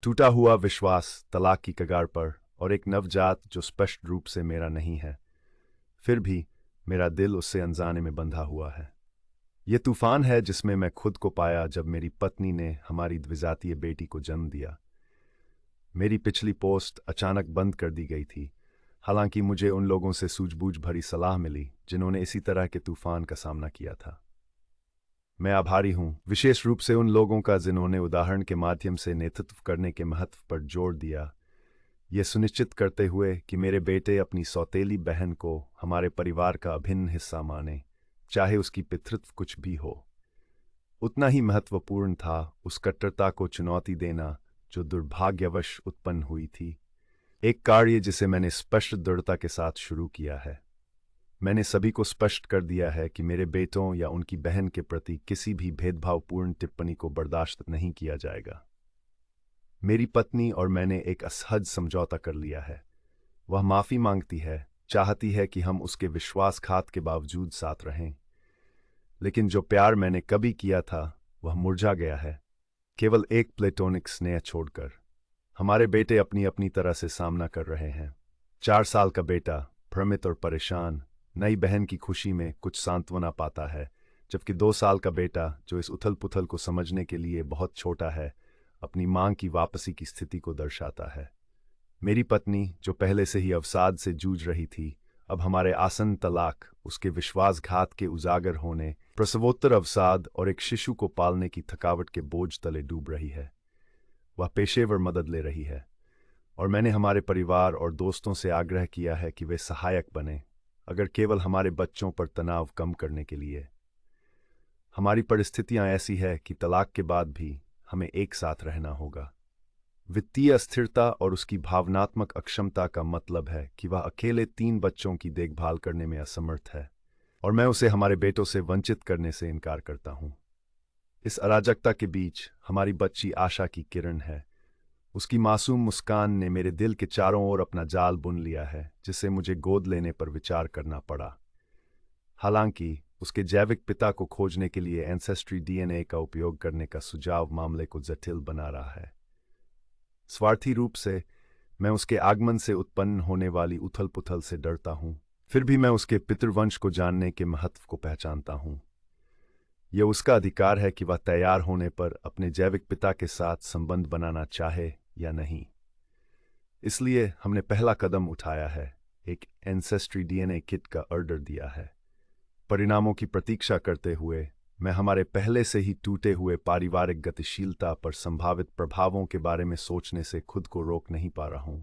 टूटा हुआ विश्वास तलाक की कगार पर और एक नवजात जो स्पष्ट रूप से मेरा नहीं है, फिर भी मेरा दिल उससे अनजाने में बंधा हुआ है। ये तूफान है जिसमें मैं खुद को पाया जब मेरी पत्नी ने हमारी द्विजातीय बेटी को जन्म दिया। मेरी पिछली पोस्ट अचानक बंद कर दी गई थी, हालांकि मुझे उन लोगों से सूझबूझ भरी सलाह मिली जिन्होंने इसी तरह के तूफान का सामना किया था। मैं आभारी हूं, विशेष रूप से उन लोगों का जिन्होंने उदाहरण के माध्यम से नेतृत्व करने के महत्व पर जोर दिया, ये सुनिश्चित करते हुए कि मेरे बेटे अपनी सौतेली बहन को हमारे परिवार का अभिन्न हिस्सा माने, चाहे उसकी पितृत्व कुछ भी हो। उतना ही महत्वपूर्ण था उस कट्टरता को चुनौती देना जो दुर्भाग्यवश उत्पन्न हुई थी, एक कार्य जिसे मैंने स्पष्ट दृढ़ता के साथ शुरू किया है। मैंने सभी को स्पष्ट कर दिया है कि मेरे बेटों या उनकी बहन के प्रति किसी भी भेदभावपूर्ण टिप्पणी को बर्दाश्त नहीं किया जाएगा। मेरी पत्नी और मैंने एक असहज समझौता कर लिया है। वह माफी मांगती है, चाहती है कि हम उसके विश्वासघात के बावजूद साथ रहें, लेकिन जो प्यार मैंने कभी किया था वह मुरझा गया है, केवल एक प्लेटोनिक स्नेह छोड़कर। हमारे बेटे अपनी अपनी तरह से सामना कर रहे हैं। 4 साल का बेटा भ्रमित और परेशान नई बहन की खुशी में कुछ सांत्वना पाता है, जबकि 2 साल का बेटा जो इस उथल पुथल को समझने के लिए बहुत छोटा है, अपनी मां की वापसी की स्थिति को दर्शाता है। मेरी पत्नी जो पहले से ही अवसाद से जूझ रही थी, अब हमारे आसन तलाक, उसके विश्वासघात के उजागर होने, प्रसवोत्तर अवसाद और एक शिशु को पालने की थकावट के बोझ तले डूब रही है। वह पेशेवर मदद ले रही है और मैंने हमारे परिवार और दोस्तों से आग्रह किया है कि वे सहायक बने, अगर केवल हमारे बच्चों पर तनाव कम करने के लिए। हमारी परिस्थितियां ऐसी है कि तलाक के बाद भी हमें एक साथ रहना होगा। वित्तीय अस्थिरता और उसकी भावनात्मक अक्षमता का मतलब है कि वह अकेले 3 बच्चों की देखभाल करने में असमर्थ है और मैं उसे हमारे बेटों से वंचित करने से इनकार करता हूं। इस अराजकता के बीच हमारी बच्ची आशा की किरण है। उसकी मासूम मुस्कान ने मेरे दिल के चारों ओर अपना जाल बुन लिया है, जिससे मुझे गोद लेने पर विचार करना पड़ा। हालांकि उसके जैविक पिता को खोजने के लिए एंसेस्ट्री डीएनए का उपयोग करने का सुझाव मामले को जटिल बना रहा है। स्वार्थी रूप से मैं उसके आगमन से उत्पन्न होने वाली उथल पुथल से डरता हूं, फिर भी मैं उसके पितृवंश को जानने के महत्व को पहचानता हूं। यह उसका अधिकार है कि वह तैयार होने पर अपने जैविक पिता के साथ संबंध बनाना चाहे या नहीं। इसलिए हमने पहला कदम उठाया है, एक एंसेस्ट्री डीएनए किट का ऑर्डर दिया है। परिणामों की प्रतीक्षा करते हुए मैं हमारे पहले से ही टूटे हुए पारिवारिक गतिशीलता पर संभावित प्रभावों के बारे में सोचने से खुद को रोक नहीं पा रहा हूं।